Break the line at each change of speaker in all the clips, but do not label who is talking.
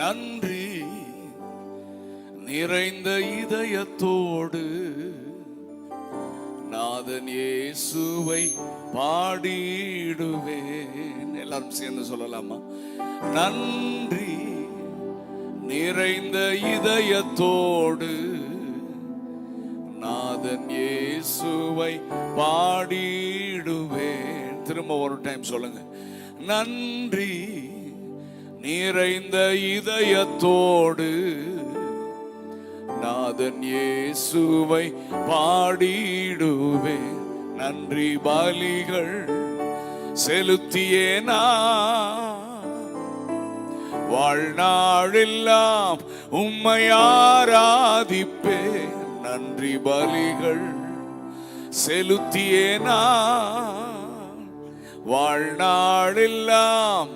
நன்றி நிறைந்த இதயத்தோடு நாதன் இயேசுவை பாடிடுவேன். எல்லாரும் சேர்ந்து சொல்லலாமா? நன்றி நிறைந்த இதயத்தோடு நாதன் இயேசுவை பாடிடுவேன். திரும்ப ஒரு டைம் சொல்லுங்க. நன்றி நிறைந்த இதயத்தோடு நாதன் இயேசுவை பாடிடுவேன். நன்றி பலிகள் செலுத்தியே நான் வாழ்நாளெல்லாம் உம்மை ஆராதிப்பேன். நன்றி பலிகள் செலுத்தியே நான் வாழ்நாளெல்லாம்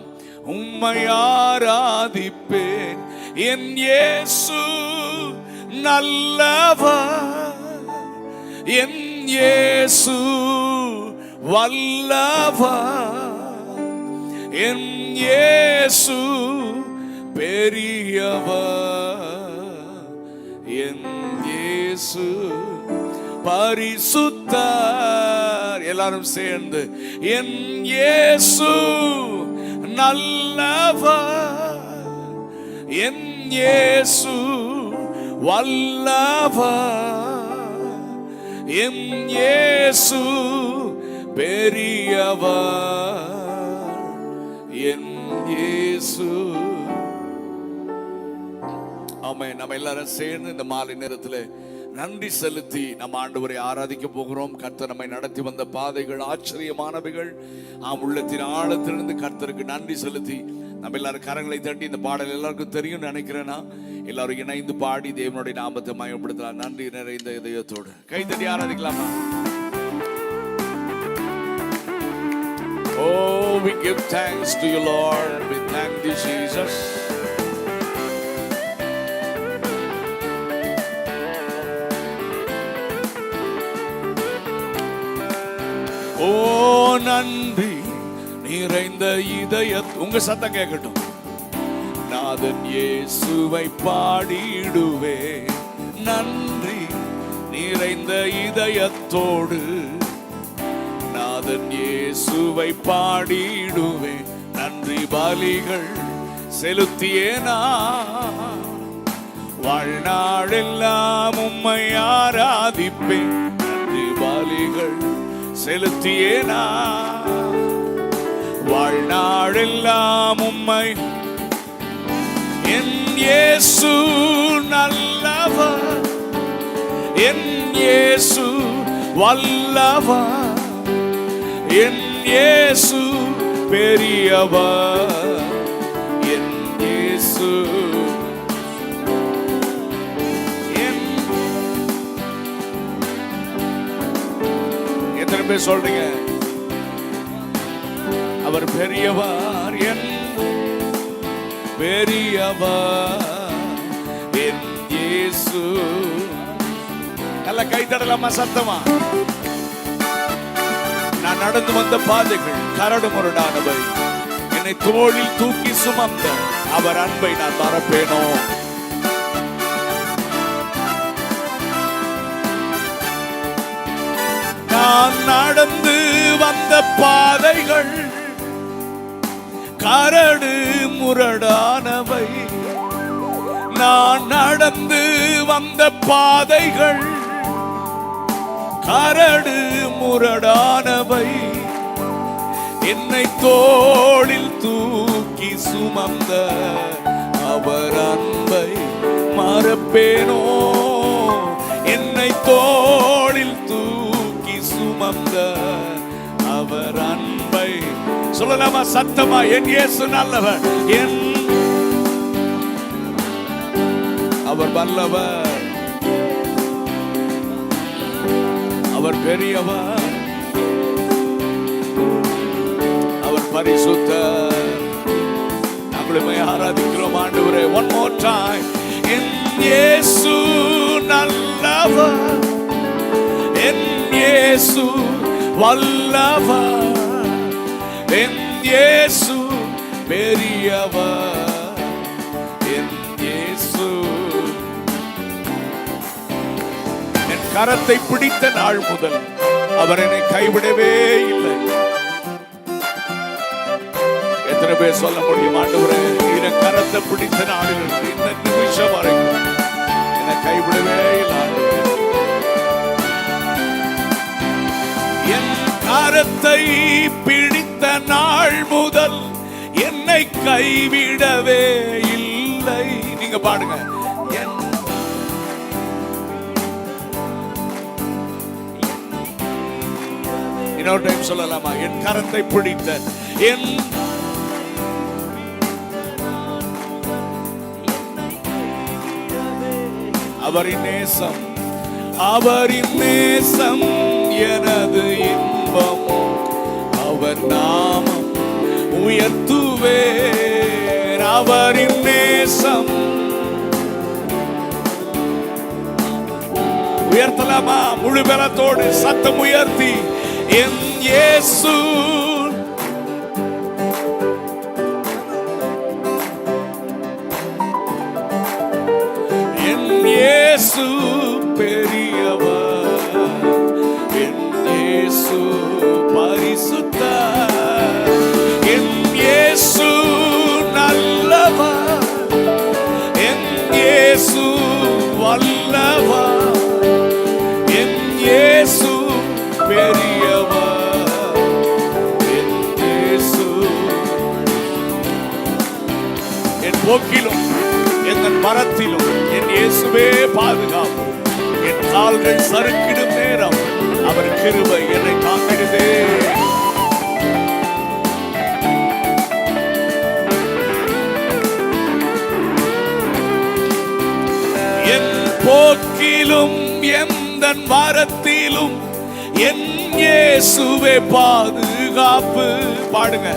உம்மை ஆராதிப்பேன். என் இயேசு நல்லவர், என் இயேசு வல்லவர், என் இயேசு பெரியவர், என் இயேசு பரிசுத்தர். எல்லாரும் சேர்ந்து என் இயேசு நல்லவர், என் இயேசு வல்லவர், என் இயேசு பெரியவர், என் இயேசு. ஆமென். நம்ம எல்லாரும் சேர்ந்து இந்த மாலை நேரத்தில் நன்றி செலுத்தி நம்ம ஆண்டவரை ஆராதிக்க போகிறோம். கர்த்தர் நம்மை நடத்தி வந்த பாதைகள் ஆச்சரியமானவைகள். உள்ளத்தின் ஆழத்திலிருந்து கர்த்தருக்கு நன்றி செலுத்தி நம்ம எல்லாரும் கரங்களை தட்டி, இந்த பாடல் எல்லாருக்கும் தெரியும் நினைக்கிறேன்னா எல்லாரும் இணைந்து பாடி தேவனுடைய நாமத்தை மயப்படுத்தலாம். நன்றி நிறைந்த இதயத்தோடு கை தட்டி ஆராதிக்கலாமா? Oh, we give thanks to you, Lord. We thank you, Jesus. ஓ நன்றி நிறைந்த இதய, உங்க சத்தம் கேட்கட்டும். நாதன் இயேசுவை பாடிடுவே. நன்றி நிறைந்த இதயத்தோடு நாதன் இயேசுவை பாடிடுவே. நன்றி பலிகள் செலுத்தியே நான் வாழ்நாளெல்லாம் உம்மை ஆராதிப்பேன். நன்றி பலிகள் செலுத்தியே நான் வாழ்நாளெல்லாம் உம்மை. என் இயேசு நல்லவர், என் இயேசு வல்லவர், என் இயேசு பெரியவர், என் இயேசு. எத்தனை பேர் சொல்றீங்க அவர் பெரியவர், என் பெரியவர், என் இயேசு. நல்ல கைத்தடலாமா சத்தமா? நான் நடந்து வந்த பாதைகள் கரடு முரடானவை, என்னை தோளில் தூக்கி சுமந்த அவர் அன்பை நான் மறப்பேனோ? நான் நடந்து வந்த பாதைகள் கரடு முரடானவை, நான் நடந்து வந்த பாதைகள் கரடு முரடானவை, என்னை தோளில் தூக்கி சுமந்த அவர் அன்பை மறப்பேனோ? என்னை தோளில் தூக்கி சுமந்த அவர் அன்பை சொல்லலாமா சத்தமா? என் இயேசு நல்லவர், என் அவர் வல்லவர், அவர் பெரியவர், அவர் பரிசுத்தர். நம்மளுமே ஆராதிக்கிறோம் ஆண்டவரே. one more time. என் இயேசு நல்லவர், என் இயேசு வல்லவர், என் இயேசு பெரியவர், என் கரத்தை பிடித்த நாள் முதல் அவர் என்னை கைவிடவே இல்லை. எத்தனை பேர் சொல்ல முடியும், ஆண்டவரே நீர் கரத்தை பிடித்த நாளிலிருந்து இந்த நிமிஷம் வரைக்கும் என்னை கைவிடவே இல்லை. என் கரத்தை பிடித்த நாள் முதல் என்னை கைவிடவே இல்லை. நீங்க பாடுங்க. இன்னொரு டைம் சொல்லலாமா? என் கரத்தை பிடித்த என் அவரின் நேசம், அவரின் நேசம் எனது இன்பம், அவர் நாமம் உயர்த்துவேன். அவரின் நேசம் உயர்த்தலாமா? முழு பலத்தோடு சத்தம் உயர்த்தி, என் இயேசு இயேசு பெரியவர், என் இயேசு பரிசுத்தர், என் இயேசு நல்லவர், என் இயேசு வல்லவர், என் இயேசு பெரியவர், என் இயேசு என் போக்கிலும் என் மரத்திலும் என் இயேசுவே பாதுகாப்பு. என் கால்கள் சறுக்கிடும் நேரம் அவர் கிருபை என்னை காக்கிடுதே. என் போக்கிலும் எந்த மரத்திலும் என் இயேசுவே பாதுகாப்பு. பாடுங்க.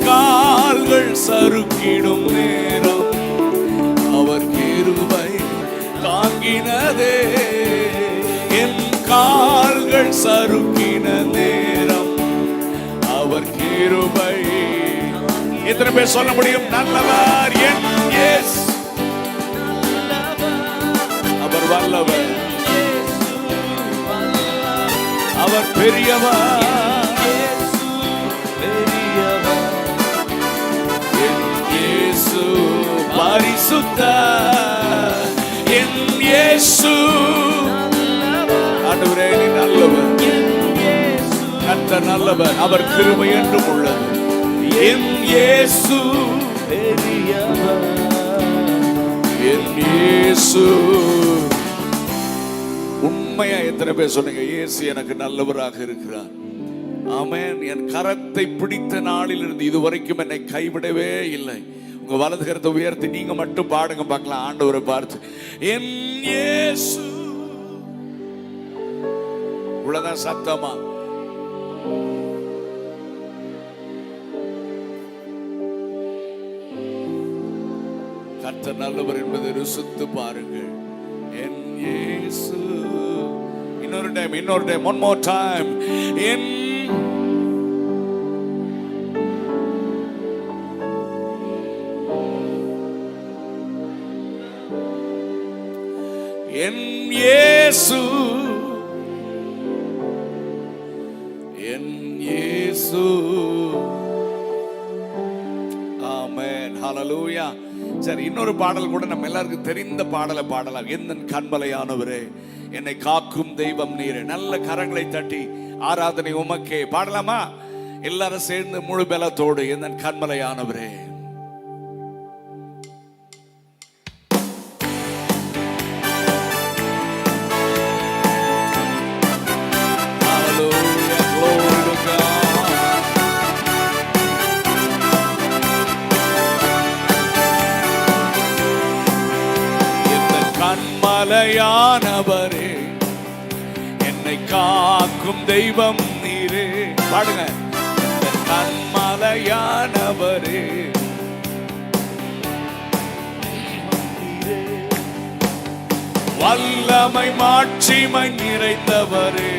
கால்கள் சறுக்கிடும் நேரம் அவர் கிருபை தாங்கினதே. என் கால்கள் சறுக்கின நேரம் அவர் கிருபை. எத்தனை பேர் சொல்ல முடியும்? நல்லவர் என் இயேசு, அவர் வல்லவர், அவர் பெரியவர், பரிசுத்தர், என் இயேசு. ஆண்டவரே நீ நல்லவர், கர்த்தர் நல்லவர், அவர் கிருபை என்றும் உள்ளது. என் இயேசு பெரியவர், என் இயேசு. உண்மையா எத்தனை பேர் சொன்னீங்க, இயேசு எனக்கு நல்லவராக இருக்கிறார்? ஆமென். என் கரத்தை பிடித்த நாளில் இருந்து இதுவரைக்கும் என்னை கைவிடவே இல்லை. உங்க வலது கரத்தை உயர்த்தி நீங்க மட்டும் பாடுங்க பார்க்கலாம், ஆண்டவரை பார்த்து. என் இயேசு. இவ்வளவுதான் சத்தமா. கர்த்தர் நல்லவர் என்பதை ருசித்து பாருங்கள். என் இயேசு. இன்னொரு டைம், one more time. என் என் இயேசு, என் இயேசு. ஆமென், ஹல்லேலூயா. சரி, இன்னொரு பாடல் கூட நம்ம எல்லாருக்கும் தெரிந்த பாடலை பாடலாம். என் கண்மலையானவரே, என்னை காக்கும் தெய்வம் நீரே. நல்ல கரங்களை தட்டி ஆராதனை உமக்கே பாடலாமா? எல்லாரும் சேர்ந்து முழு பலத்தோடு, என் கண்மலையானவரே. கண்மலையானவரே, என்னை காக்கும் தெய்வம் நீரே. பாடுங்க. கண்மலையானவரே, வல்லமை மாட்சிமை நிறைந்தவரே,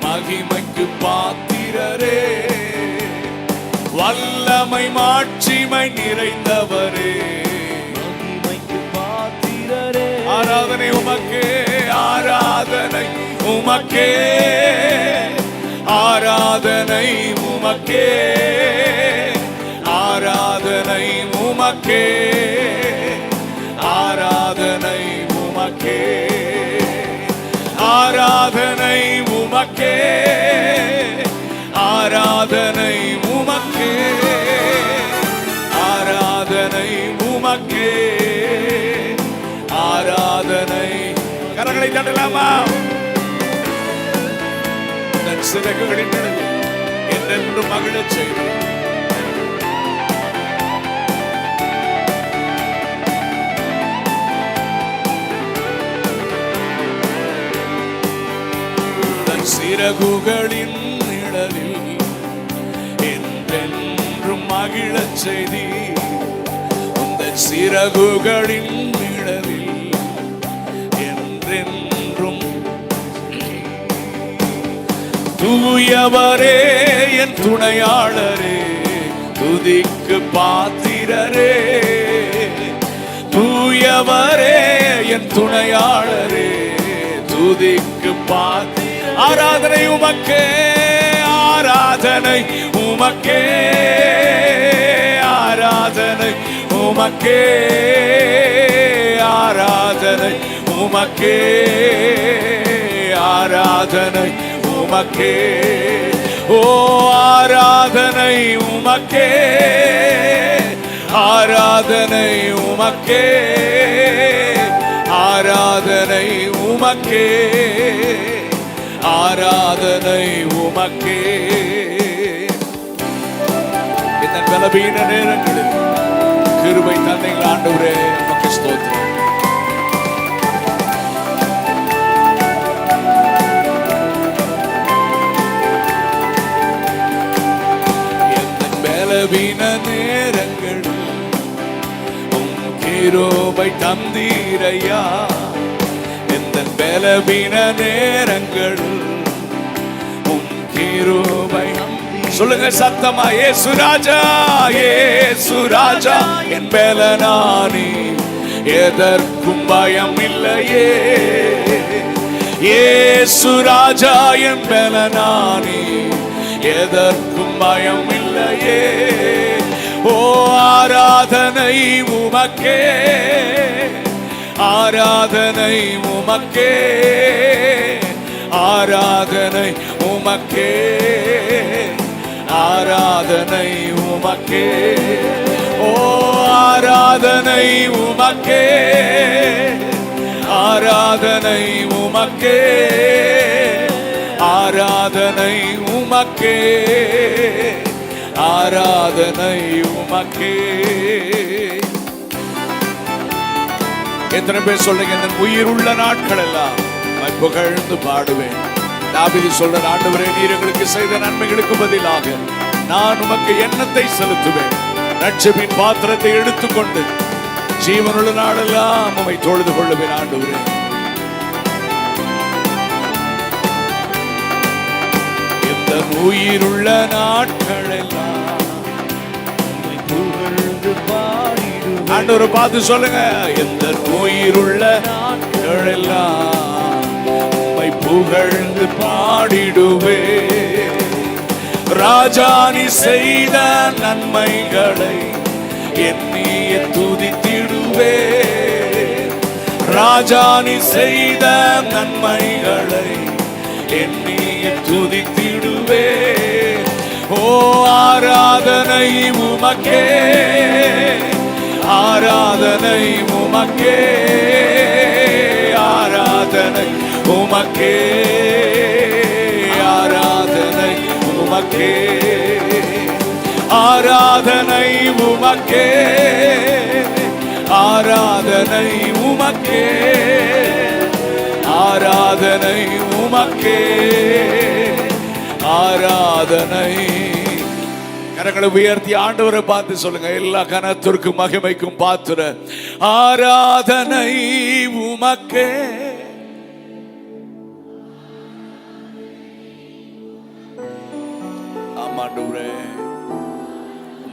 மகிமைக்கு பாத்திரரே. வல்லமை மாட்சிமை நிறைந்தவரே, ஆராதனை உமக்கே, ஆராதனை உமக்கே, ஆராதனை உமக்கே, ஆராதனை உமக்கே, ஆராதனை உமக்கே, ஆராதனை உமக்கே, ஆராதனை உமக்கே, ஆராதனை உமக்கே, ஆராதனை. கரங்களை தட்டலாமா? சிறகுகளின் நிழலில் என்றென்று மகிழச் செய்வேன். சிறகுகளின் நிழலில் என்றென்றும் மகிழச் செய்தி. உந்த சிறகுகளின் நிழலில் என்றென்றும். தூயவரே என் துணையாளரே, துதிக்கு பாத்திரரே, தூயவரே என் துணையாளரே, துதிக்கு பாத்திர. ஆராதனை உமக்கே, ஆராதனை உமக்கே, ஆராதனை உமக்கே, ஆராதனை உமக்கே, ஆராதனை உமக்கே, ஓ ஆராதனை உமக்கே, ஆராதனை உமக்கே, ஆராதனை உமக்கே, ஆராதனை உமக்கே. இந்த பலவீன நேரங்களில் கிருபை தந்தைகள் ஆண்டவரே உமக்கு ஸ்தோத்திரம். இந்த பலவீன நேரங்களில் உம் கிருபை தந்தீரையா. இந்த பலவீன நேரங்களில் உம் கிருபை. சொல்லுங்க சத்தமா, இயேசு ராஜா, இயேசு ராஜா என் பலனானி, எதற்கும் பயம் இல்லையே. இயேசு ராஜா என் பலனானி, எதற்கும் பயம் இல்லையே. ஓ ஆராதனை உமக்கே, ஆராதனை உமக்கே, ஆராதனை உமக்கே, ஆராதனை உமக்கே, ஓ ஆராதனை உமக்கே, ஆராதனை உமக்கே, ஆராதனை உமக்கே, ஆராதனை உமக்கே. எத்தனை பேர் சொல்றீங்க, இந்த உயிர் உள்ள நாட்கள் எல்லாம் புகழ்ந்து பாடுவேன். தாவீது சொல்ற, ஆண்டவரே நீர் எங்களுக்கு செய்த நன்மைகளுக்கு பதிலாக நான் உமக்கு எண்ணத்தை செலுத்துவேன். ரட்சிப்பின் பாத்திரத்தை எடுத்துக்கொண்டு ஜீவனுள்ள நாளெல்லாம் உம்மை தொழுது கொள்ளுவேன். ஆண்டவரே இந்த உயிருள்ள நாட்கள் எல்லாம் புகழ்ந்து பாடிடுவேன். ஆண்டவரை பார்த்து சொல்லுங்க, இந்த உயிருள்ள நாட்கள் எல்லாம் புகழ்ந்து பாடிடுவே. ராஜானி செய்த நன்மைகளை எண்ணிய துதித்திடுவே. ராஜானி செய்த நன்மைகளை எண்ணிய துதித்திடுவே. ஓ ஆராதனை உமக்கே, ஆராதனை உமக்கே, ஆராதனை உமக்கே, ஆராதனை உமக்கே, ஆராதனை உமக்கே, ஆராதனை உமக்கே, ஆராதனை உமக்கே, ஆராதனை. கரங்களை உயர்த்தி ஆண்டவரை பார்த்து சொல்லுங்க, எல்லா கனத்திற்கும் மகிமைக்கும் பாத்திர ஆராதனை உமக்கே.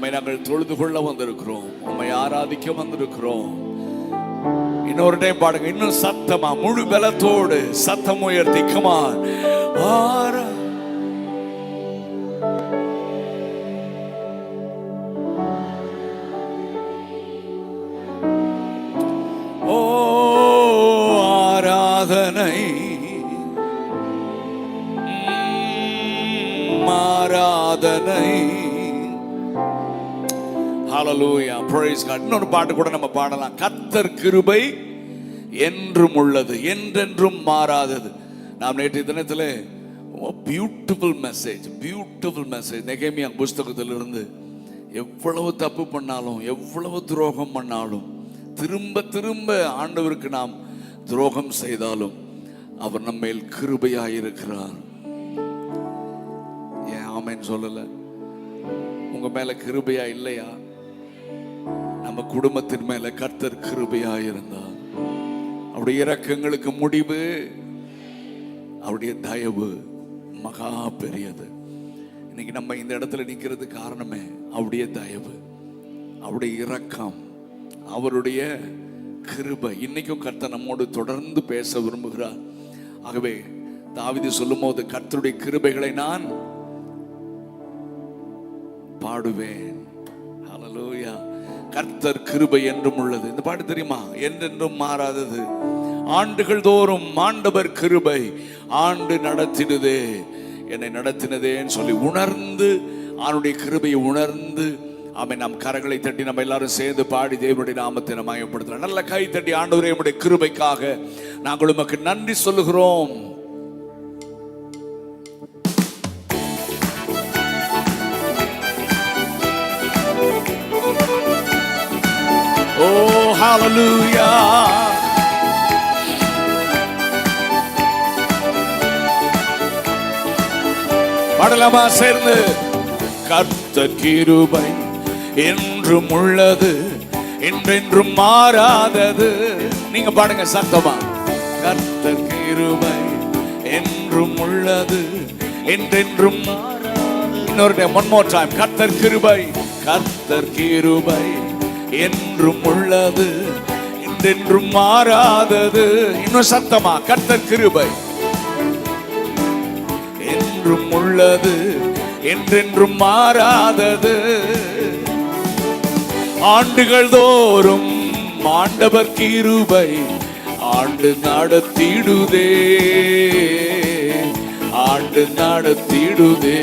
உம்மை நாங்கள் தொழுது கொள்ள வந்திருக்கிறோம், உம்மை ஆராதிக்க வந்திருக்கிறோம். இன்னொரு டைம் பாடுங்க, இன்னும் சத்தமா முழு பலத்தோடு சத்தம் உயர்த்தி. கமான். ஓ ஆராதனை ஆராதனை. ஹல்லேலூயா, praise God. இன்னொரு பாட்டு கூட நம்ம பாடலாம். கர்த்தர் கிருபை என்றும் உள்ளது, என்றென்றும் மாறாதது. நாம் நேற்றைய தினத்தில் பியூட்டிஃபுல் மெசேஜ் நெகேமியா புஸ்தகத்திலிருந்து எவ்வளவு தப்பு பண்ணாலும், எவ்வளவு துரோகம் பண்ணாலும், திரும்ப திரும்ப ஆண்டவருக்கு நாம் துரோகம் செய்தாலும் அவர் நம்மேல் கிருபையாயிருக்கிறார். ஏன் ஆமென் சொல்லல? உங்க மேல கிருபையா இல்லையா? நம்ம குடும்பத்தின் மேல கர்த்தர் கிருபையாயிருந்தார். அவருடைய இரக்கங்களுக்கு முடிவு, அவருடைய தயவு மகா பெரியது. இன்னைக்கு நம்ம இந்த இடத்துல நிற்கிறது காரணமே அவருடைய தயவு, அவருடைய இரக்கம், அவருடைய கிருபை. இன்னைக்கும் கர்த்தர் நம்மோடு தொடர்ந்து பேச விரும்புகிறார். ஆகவே தாவீது சொல்லும் போது, கர்த்தருடைய கிருபைகளை நான் பாடுவேன். ஹல்லேலூயா. கர்த்தர் கிருபை என்றும் உள்ளது. இந்த பாட்டு தெரியுமா? என்றென்றும் மாறாதது. ஆண்டுகள் தோறும் ஆண்டவர் கிருபை ஆண்டு நடத்தினதே, என்னை நடத்தினதேன்னு சொல்லி உணர்ந்து, அவனுடைய கிருபையை உணர்ந்து, ஆமென். நாம் கரங்களை தட்டி நம்ம எல்லாரும் சேர்ந்து பாடி தேவனுடைய நாமத்தை நாம் மகிமைப்படுத்தலாம். நல்ல கை தட்டி, ஆண்டவரே உம்முடைய கிருபைக்காக நாங்கள் உமக்கு நன்றி சொல்லுகிறோம். ஓ ஹல்லேலூயா. பாடலாமா சேர்ந்து? கர்த்தர் கிருபை என்றும் உள்ளது, என்றென்றும் மாறாதது. நீங்க பாடுங்க சத்தமா. கர்த்தர் கிருபை என்றும் உள்ளது, என்றென்றும். இன்னொரு டைம், one more time. கர்த்தர் கிருபை என்றும் உள்ளது, என்றென்றும் மாறாதது. இன்னும் சத்தமா. கர்த்தர் கிருபை என்றும் உள்ளது, என்றென்றும் மாறாதது. ஆண்டுகள் தோறும் ஆண்டவர் கிருபை ஆண்டு நடத்திடுதே, ஆண்டு நடத்திடுதே.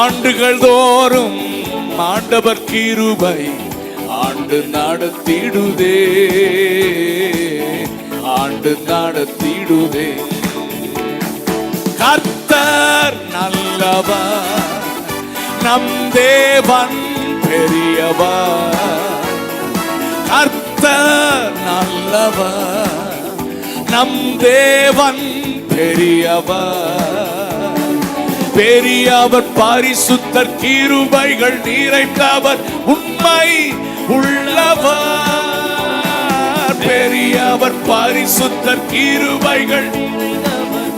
ஆண்டுகள் தோறும் ஆண்டவர் கிருபை ஆண்டு நடத்திடுதே, ஆண்டு நடத்திடுதே. கர்த்தர் நல்லவர், நம் தேவன் பெரியவர். கர்த்தர் நல்லவர், நம் தேவன் பெரியவர். பெரியவர், பரிசுத்தர், கிருபைகள் நிறைந்தவர், உண்மை உள்ளவர். பெரியவர், பரிசுத்தர், கிருபைகள்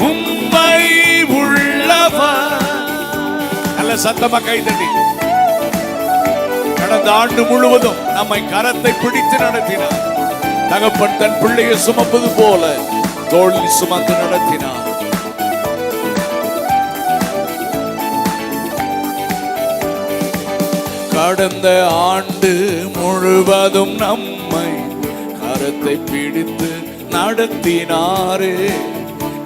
உண்மை உள்ளவர். நல்ல சத்தமா கைதட்டி. கடந்த ஆண்டு முழுவதும் நம்மை கரத்தை பிடித்து நடத்தினார். தகப்பன் தன் பிள்ளையை சுமப்பது போல தோளில் சுமந்து நடத்தினார். கடந்த ஆண்டு முழுவதும் நம்மை கரத்தை பிடித்து நடத்தினாரே.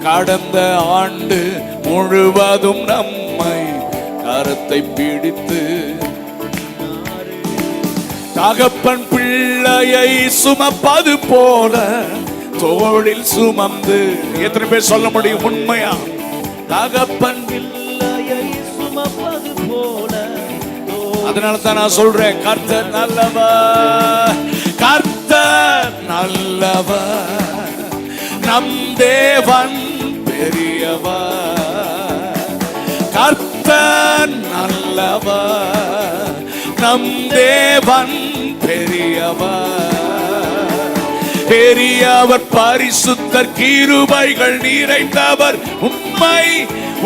கடந்த ஆண்டு முழுவதும் நம்மை கரத்தை பிடித்து, தகப்பன் பிள்ளையை சுமப்பது போல தோளில் சுமந்து. எத்தனை பேர் சொல்ல முடியும் உண்மையா? தகப்பன் பிள்ளையை சுமப்பது போல. அதனால தான் நான் சொல்றேன், கர்த்தர் நல்லவர், கர்த்தர் நல்லவர், நம் தேவன் பெரியவர். கர்த்தர் நல்லவர், நம் தேவன் பெரியவர். பெரியவர், பரிசுத்தர், கிருபைகள் நிறைந்தவர், உண்மை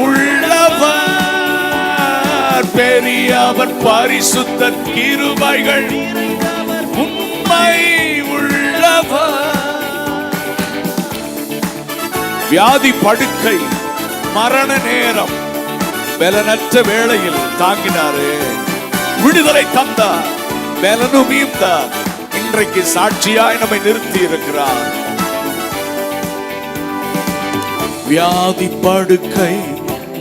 உள்ளவர். பெரியவர் பரிசுத்தர் கிருபைகள் உண்மை உள்ளவர். வியாதி படுக்கை மரண நேரம் பலனற்ற வேளையில் தாங்கினாரே, விடுதலை தந்தார், பலனும் ஈந்தார். இன்றைக்கு சாட்சியாய் நம்மை நிறுத்தி இருக்கிறார். வியாதி படுக்கை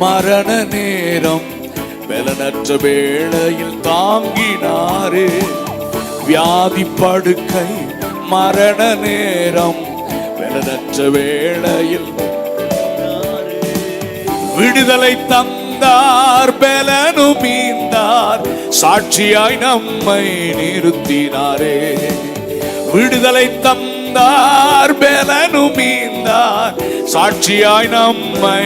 மரண நேரம் பலனற்ற வேளையில் தாங்கினாரே. வியாதி படுக்கை மரண நேரம் பலனற்ற வேளையில் விடுதலை தந்தார், பலனும் ஈந்தார். சாட்சியாய் நம்மை நிறுத்தினாரே. விடுதலை தந்தார், பலனும் ஈந்தார். சாட்சியாய் நம்மை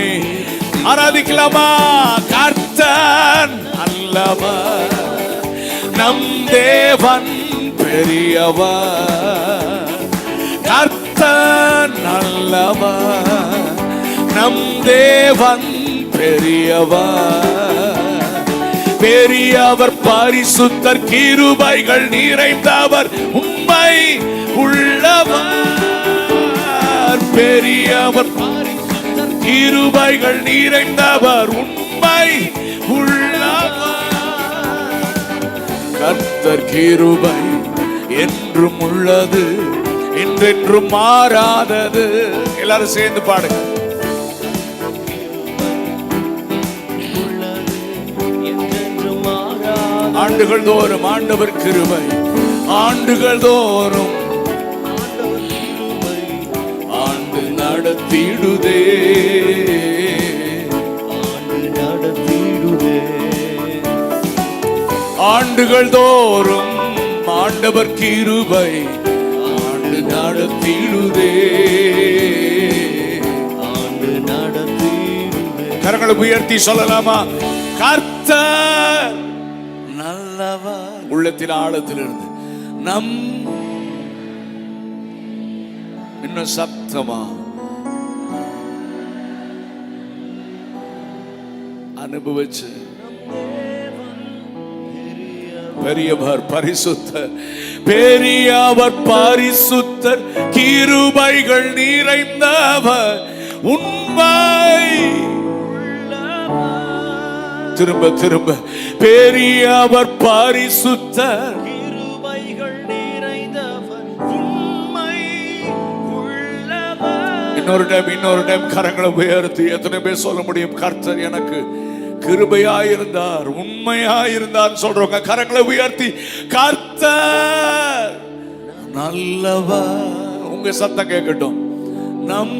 ஆராதிக்கலாமா? கர்த்தர் நல்லவர், நம் தேவன் பெரியவர். கர்த்தர் நல்லவர், நம் தேவன் பெரியவர். பெரியவர் பரிசுத்தர் கிருபைகள் நிறைந்தவர் உண்மை உள்ளவர். பெரியவர் பரிசுத்தர் கிருபைகள் நிறைந்தவர் உண்மை உள்ளவர். கர்த்தர் கிருபை என்றும் உள்ளது, என்றென்றும் மாறாதது. எல்லாரும் சேர்ந்து பாடுங்க. ஆண்டுகள் தோறும் ஆண்டவர் கிருபை, ஆண்டுகள் தோறும் ஆண்டு நடத்திடுதே, ஆண்டுகள் தோறும் ஆண்டவர் கிருபை ஆண்டு நடத்திடுதே, ஆண்டு நடத்திடுதே. கரங்களை உயர்த்தி சொல்லலாமா? கர்த்தர் நல்லவர். உள்ளத்தின் ஆழத்திலிருந்து நம் இன்னும் சத்தமா அனுபவிச்சு பெரியவர் பரிசுத்தர், பெரியவர் பரிசுத்தர் கிருபைகள் நிறைந்தவர் உண்மை. திரும்ப திரும்ப பெரியவர் பரிசுத்தர் கிருபைகள் நிறைந்தவர் உண்மை உள்ளவர். இன்னொரு டைம் கரங்களை உயர்த்தி எத்தனை பேர் சொல்ல முடியும்? கர்த்தர் எனக்கு கிருபையாயிருந்தார், உண்மையாயிருந்தார் சொல்றவங்க கரங்களை உயர்த்தி கர்த்தர் நல்லவர். உங்க சத்தம் கேட்கட்டும். நம்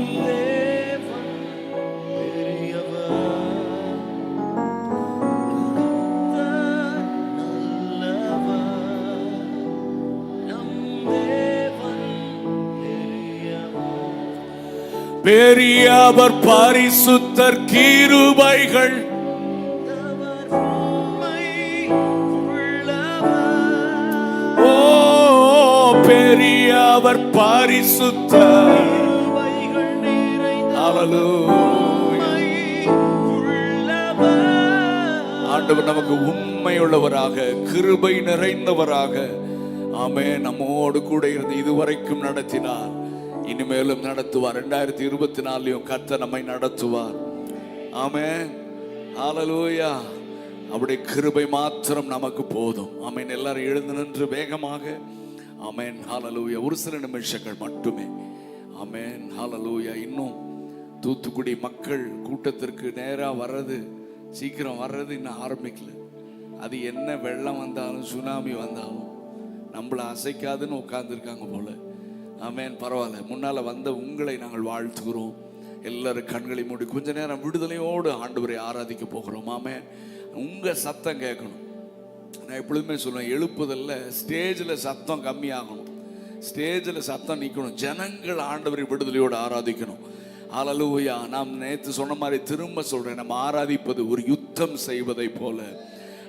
பெரியவர் பரிசுத்தர் கிருபைகள் ஓ பெரியவர் பரிசுத்தர். ஆண்டவர் நமக்கு உண்மையுள்ளவராக கிருபை நிறைந்தவராக ஆமென் நம்மோடு கூட இருந்து இதுவரைக்கும் நடத்தினார், இனிமேலும் நடத்துவார். 2024 கர்த்தர் நம்மை நடத்துவார். ஆமென் ஹல்லேலூயா. அவருடைய கிருபை மாத்திரம் நமக்கு போதும். ஆமென். எல்லாரும் எழுந்து நின்று வேகமாக ஆமென் ஹல்லேலூயா. ஒரு சில நிமிஷங்கள் மட்டுமே. ஆமென் ஹல்லேலூயா. இன்னும் தூத்துக்குடி மக்கள் கூட்டத்திற்கு நேராக வர்றது, சீக்கிரம் வர்றது இன்னும் ஆரம்பிக்கல. அது என்ன வெள்ளம் வந்தாலும் சுனாமி வந்தாலும் நம்மளை அசைக்காதுன்னு உட்கார்ந்துருக்காங்க போல. ஆமென். பரவாயில்ல. முன்னால வந்த உங்களை நாங்கள் வாழ்த்துகிறோம். எல்லாரும் கண்களை மூடி கொஞ்ச நேரம் விடுதலையோடு ஆண்டவரை ஆராதிக்க போகிறோம். ஆமென். உங்க சத்தம் கேட்கணும். நான் எப்பொழுதுமே சொல்லுவேன், எழுப்புதல்ல ஸ்டேஜில் சத்தம் கம்மியாகணும், ஸ்டேஜில் சத்தம் நிற்கணும். ஜனங்கள் ஆண்டவரை விடுதலையோடு ஆராதிக்கணும். ஹல்லேலூயா. நாம் நேற்று சொன்ன மாதிரி திரும்ப சொல்றேன், நம்ம ஆராதிப்பது ஒரு யுத்தம் செய்வதை போல.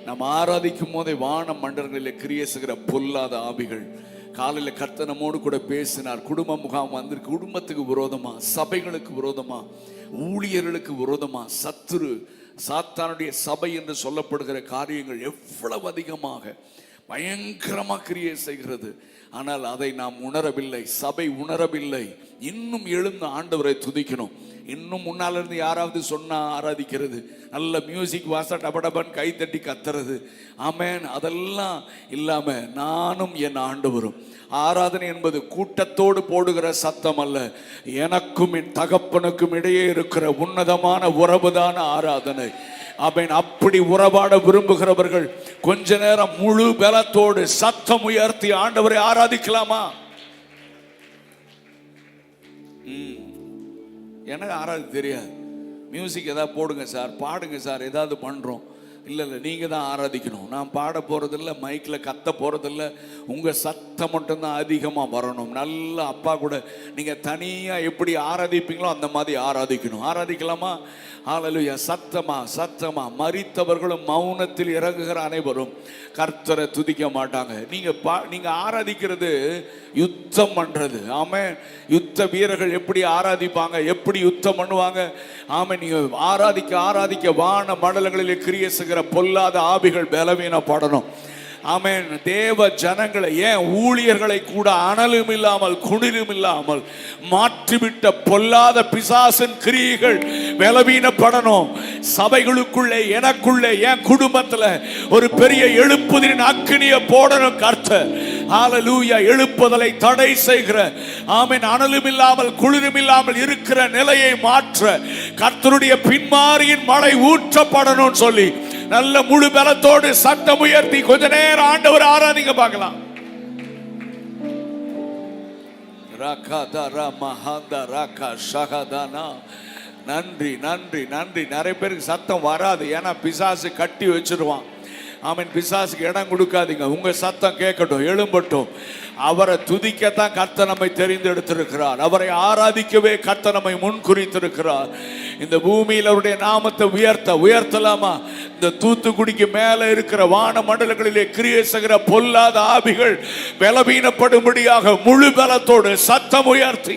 நம்ம ஆராதிக்கும் போதே வான மண்டலங்களில் கிரியை செய்கிற பொல்லாத ஆவிகள். காலையில் கர்த்தர் நம்மோடு கூட பேசினார். குடும்ப முகாம் வந்து குடும்பத்துக்கு விரோதமா, சபைகளுக்கு விரோதமா, ஊழியர்களுக்கு விரோதமா சத்துரு சாத்தானுடைய சபை என்று சொல்லப்படுகிற காரியங்கள் எவ்வளவு அதிகமாக பயங்கரமாக கிரியை செய்கிறது. ஆனால் அதை நாம் உணரவில்லை, சபை உணரவில்லை. இன்னும் எழுந்து ஆண்டவரை துதிக்கணும். இன்னும் முன்னால இருந்து யாராவது சொன்னா ஆராதிக்கிறது, நல்ல மியூசிக் வாச டபடபன் கை தட்டி கத்துறது, ஆமேன், அதெல்லாம் இல்லாம நானும் என் ஆண்டவரும். ஆராதனை என்பது கூட்டத்தோடு போடுகிற சத்தம் அல்ல, எனக்கும் என் தகப்பனுக்கும் இடையே இருக்கிற உன்னதமான உறவுதான ஆராதனை. ஆமேன். அப்படி உறவாட விரும்புகிறவர்கள் கொஞ்ச நேரம் முழு பலத்தோடு சத்தம் உயர்த்தி ஆண்டவரை ஆராதிக்கலாமா? எனக்கு ஆராதி தெரியாது, மியூசிக் ஏதாவது போடுங்க சார், பாடுங்க சார், ஏதாவது பண்றோம். இல்லை நீங்க தான் ஆராதிக்கணும். நான் பாட போறதில்லை, மைக்ல கத்த போறதில்லை, உங்க சத்தம் மட்டும்தான் அதிகமா வரணும். நல்ல அப்பா கூட நீங்க தனியா எப்படி ஆராதிப்பீங்களோ அந்த மாதிரி ஆராதிக்கணும். ஆராதிக்கலாமா? ஹல்லேலூயா. சத்தமா சத்தமா. மரித்தவர்களும் மௌனத்தில் இறங்குகிற அனைவரும் கர்த்தரை துதிக்க மாட்டாங்க. நீங்க ஆராதிக்கிறது யுத்தம் பண்றது. ஆமென். யுத்த வீரர்கள் எப்படி ஆராதிப்பாங்க, எப்படி யுத்தம் பண்ணுவாங்க. ஆமென். நீங்க ஆராதிக்க ஆராதிக்க வான மண்டலங்களிலே கிரியை செய்கிற பொல்லாத ஆவிகள் பலவீனப்படணும். ஆமென். தேவ ஜனங்களை, ஏன் ஊழியர்களை கூட அனலும் இல்லாமல் குளிரும் இல்லாமல் மாற்றிவிட்ட பொல்லாத பிசாசின் கிரியைகள் பலவீனப்படணும். சபைகளுக்குள்ளே, எனக்குள்ளே, என் குடும்பத்தில் ஒரு பெரிய எழுப்புதலின் அக்கினியை போடணும் கர்த்தர். ஹல்லேலூயா. எழுப்புதலை தடை செய்கிற, ஆமென், அனலும் இல்லாமல் குளிரும் இல்லாமல் இருக்கிற நிலையை மாற்ற கர்த்தருடைய பின்மாரியின் மழை ஊற்றப்படணும் சொல்லி நல்ல முழு பலத்தோடு சத்தம் உயர்த்தி கொஞ்ச நேரம் ஆண்டவர் ஆராதிங்க பார்க்கலாம். நன்றி நன்றி நன்றி. நிறைய பேருக்கு சத்தம் வராது, ஏன்னா பிசாசு கட்டி வச்சிருவான். ஆமென். பிசாசுக்கு இடம் கொடுக்காதீங்க, உங்க சத்தம் கேட்கட்டும், எழும்பட்டும். அவரை துதிக்கத்தான் கர்த்தர் நம்மை தெரிந்தெடுத்திருக்கிறார். அவரை ஆராதிக்கவே கர்த்தர் நம்மை முன்குறித்திருக்கிறார். இந்த பூமியில் அவருடைய நாமத்தை உயர்த்தலாமா? இந்த தூத்துக்குடிக்கு மேல இருக்கிற வான மண்டலங்களிலே கிரியை செய்கிற பொல்லாத ஆவிகள் பலவீனப்படும்படியாக முழு பலத்தோடு சத்தம் உயர்த்தி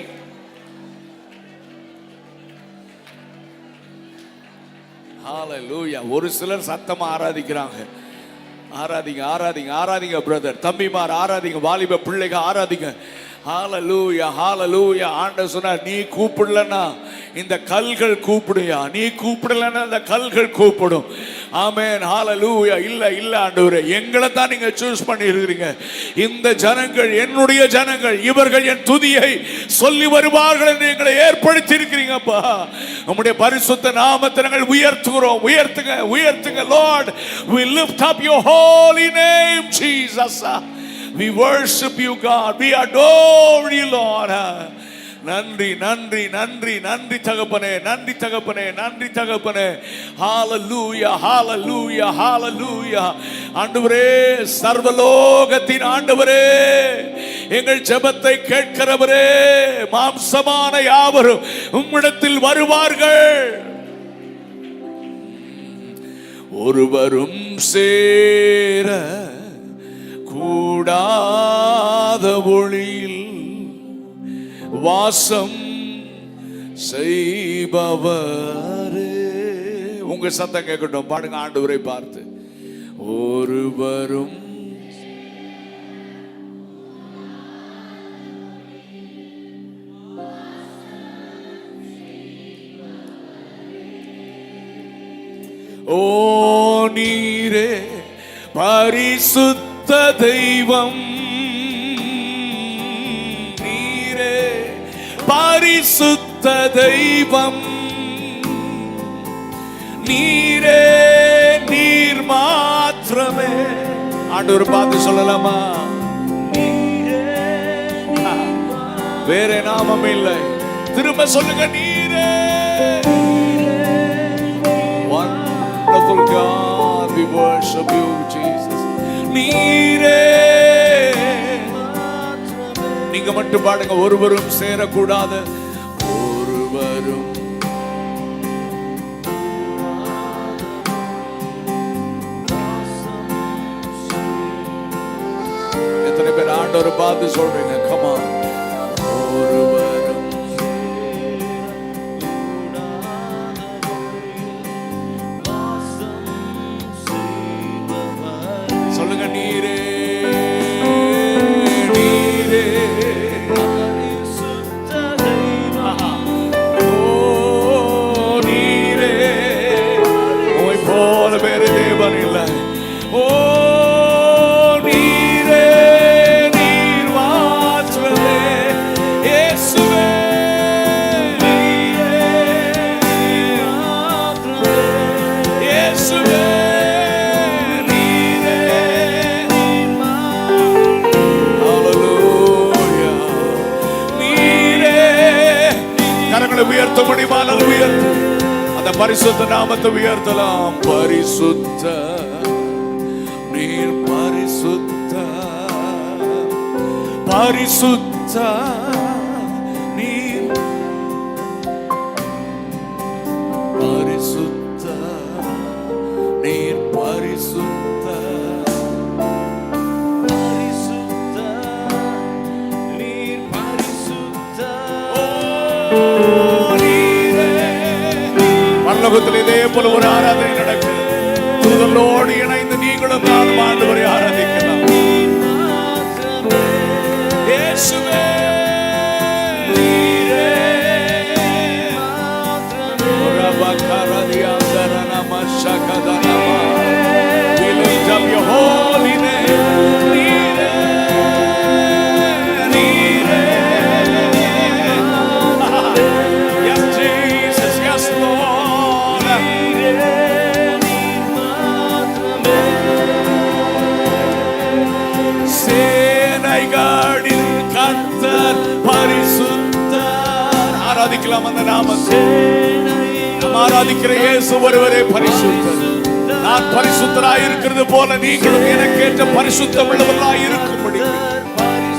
ஹல்லேலூயா. ஒரு சிலர் சத்தமா ஆராதிக்கிறாங்க. ஆராதிங்க ஆராதிங்க ஆராதிங்க பிரதர், தம்பிமார் ஆராதிங்க, வாலிப பிள்ளைங்க ஆராதிங்க. ஹல்லேலூயா ஹல்லேலூயா. ஆண்டவர் சொன்னார், நீ கூப்பிடலன்னா இந்த கல்கள் கூப்பிடுயா, நீ கூப்பிடலன்னா இந்த கல்கள் கூப்பிடும். ஆமென். ஹல்லேலூயா. இல்ல ஆண்டவரே, எங்களை தான் நீங்க சூஸ் பண்ணி இருக்கிறீங்க. இந்த ஜனங்கள் என்னுடைய ஜனங்கள், இவர்கள் என் துதியை சொல்லி வருவார்கள் என்று எங்களை ஏற்படுத்தி இருக்கிறீங்கப்பா. நம்முடைய பரிசுத்த நாமத்தை நாங்கள் உயர்த்துகிறோம். உயர்த்துங்க உயர்த்துங்க. Lord, we lift up your holy name, Jesus. We worship you, God. We adore you, Lord. நன்றி நன்றி நன்றி நன்றி தகப்பனே, நன்றி தகப்பனே, நன்றி தகப்பனே. ஹல்லேலூயா ஹல்லேலூயா ஹல்லேலூயா. ஆண்டவரே, சர்வலோகத்தின் ஆண்டவரே, எங்கள் ஜெபத்தை கேட்கிறவரே, மாம்சமான யாவரும் உம்மிடத்தில் வருவார்கள். ஒருவரும் சேர கூடாத ஒளியில் வாசம் செய்பவரே. உங்க சத்தம் கேட்கட்டும், பாடுங்க ஆண்டவரை பார்த்து. ஒருவரும் ஓ நீரே பரிசுத்த தெய்வம், நீரே பரிசுத்த தெய்வம், நீரே நீர் மாத்திரமே. ஆண்டவர் பார்த்து சொல்லலாமா? வேற நாமம் இல்லை. திரும்ப சொல்லுங்க, நீரே. Wonderful God, we worship you, Jesus. நீரே. நீங்க மட்டும் பாடுங்க. ஒருவரும் சேரக்கூடாது, ஒருவரும். எத்தனை பேர் ஆண்டவரை பார்த்து சொல்றீங்க? Come on. ஒருவரும் உயர்த்த முடியுமானால் உயர்த்து. அந்த பரிசுத்த நாமத்தை உயர்த்தலாம். பரிசுத்த நீர் பரிசுத்த, பரிசுத்த நீர் பரிசுத்த, நீர் பரிசுத்த, பரிசுத்த நீர் பரிசுத்த. பரலோகத்தில் இதே போல ஒரு ஆராதனை நடக்கிறது. தூதர்களோடு இணைந்து நீங்களும் நானும் ஆண்டவரை ஆராதிக்கலாம். இயேசுவே we lift up your holy name. Yes Jesus, yes Lord. சேனைகளின் கர்த்தர் பரிசுத்தர். ஆராதிக்கலாம் அந்த நாமத்தை. ஆராதிக்கிற இயேசு ஒருவரே பரிசுத்தர். நான் பரிசுத்தராய் இருக்கிறது போல நீங்களும் எனக்கேற்ற பரிசுத்தம் உள்ளவர்களாய் இருக்கும்படி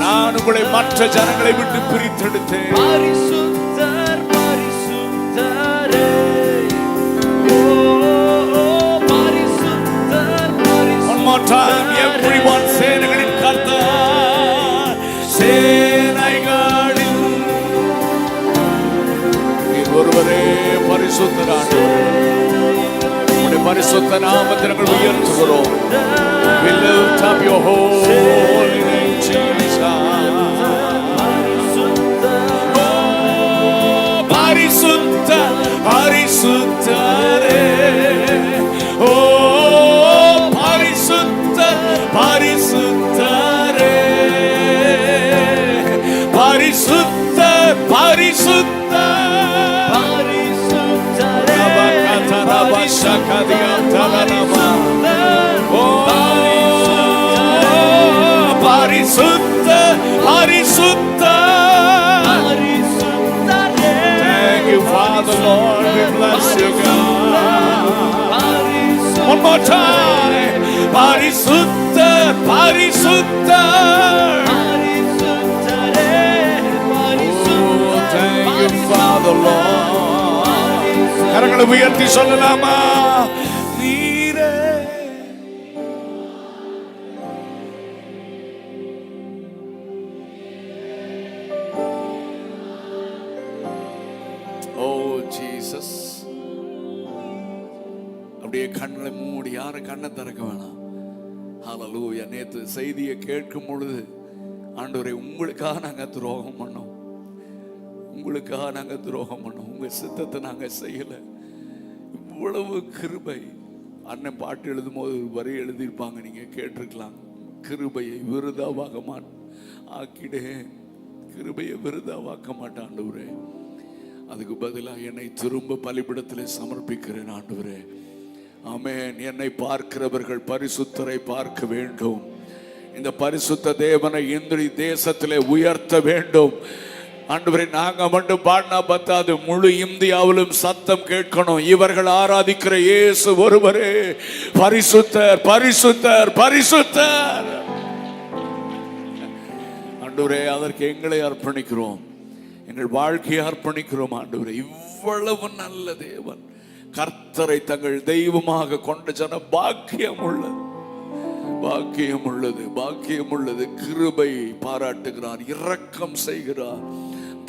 நான் உங்களை மற்ற ஜனங்களை விட்டு பிரித்தெடுத்தேன். பரிசுத்தர் பரிசுத்தரே, ஓ பரிசுத்தர் பரிசுத்தர். One more time, everyone. சேனைகளின் கர்த்தர், சேனைகளின் நீர் ஒருவரே பரிசுத்தரானவரே. உம்முடைய பரிசுத்த நாமத்தை நாங்கள் உயர்த்துகிறோம். We lift up your holy name, Jesus. பரிசுத்த பரிசுத்தரே, ஓ பரிசுத்த பரிசுத்தரே, பரிசுத்த பரிசுத்த பரிசுத்த பரிசுத்த. Thank you Father Lord, we bless you God. One more time. பரிசுத்த பரிசுத்த. Oh, thank you Father Lord. கரங்களை உயர்த்தி சொல்லலாமா? நீரே. ஓ ஜீசஸ். அப்படியே கண்ணை மூடி, யாரும் கண்ணை திறக்க வேணாம். ஹல்லேலூயா. நேத்து செய்தியை கேட்கும் பொழுது ஆண்டவரே உங்களுக்காக நாங்க துரோகம் பண்ணோம், உங்களுக்காக நாங்க துரோகம் பண்ணோம், உங்க சித்தத்தை நாங்க செய்யல. இவ்வளவு கிருபை. அண்ணன் பாட்டு எழுதும் போது வரி எழுதியிருப்பாங்க, நீங்க கேட்டிருக்கலாம். கிருபையை விருதாவாக ஆக்கிடேன், கிருபையை விருதாவாக்க மாட்டேன் ஆண்டவரே. அதுக்கு பதிலாக என்னை திரும்ப பலிபீடத்திலே சமர்ப்பிக்கிறேன் ஆண்டவரே. ஆமென். என்னை பார்க்கிறவர்கள் பரிசுத்தரை பார்க்க வேண்டும். இந்த பரிசுத்த தேவனை இந்த தேசத்திலே உயர்த்த வேண்டும் ஆண்டவரே. நாங்க மட்டும் பாடினா பத்தாது, முழு இந்தியாவிலும் சத்தம் கேட்கணும். இவர்கள் ஆராதிக்கிற இயேசு ஒருவரே பரிசுத்தர் பரிசுத்தர் பரிசுத்தர். ஆண்டவரே, அதற்கு எங்களை அர்ப்பணிக்கிறோம், எங்கள் வாழ்க்கையை அர்ப்பணிக்கிறோம் ஆண்டவரே. இவ்வளவு நல்ல தேவன், கர்த்தரை தங்கள் தெய்வமாக கொண்ட ஜன பாக்கியம் உள்ளது, பாக்கியம் உள்ளது, பாக்கியம் உள்ளது. கிருபை பாராட்டுகிறார், இரக்கம் செய்கிறார்,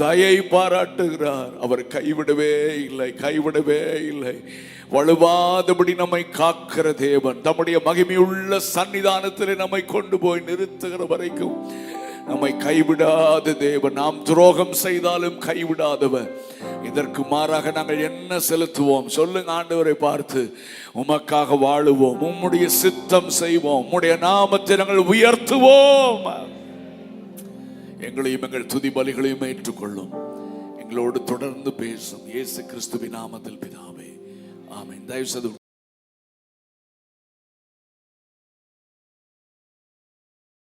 தயை பாராட்டுகிறார். அவர் கைவிடவே இல்லை, கைவிடவே இல்லை. வலுவாதபடி நம்மை காக்கிற தேவன், தம்முடைய மகிமையுள்ள சன்னிதானத்திலே நம்மை கொண்டு போய் நிறுத்துகிற வரைக்கும் நம்மை கைவிடாத தேவன். நாம் துரோகம் செய்தாலும் கைவிடாதவர். இதற்கு மாறாக நாங்கள் என்ன செலுத்துவோம் சொல்லுங்க ஆண்டவரை பார்த்து. உமக்காக வாழுவோம், உம்முடைய சித்தம் செய்வோம், உம்முடைய நாமத்தை நாங்கள் உயர்த்துவோம். எங்களையும் எங்கள் துதி பலிகளையும் ஏற்றுக்கொள்ளும். எங்களோடு தொடர்ந்து பேசும். இயேசு கிறிஸ்துவின் நாமத்தில் பிதாவே, ஆமென். தயவு செய்து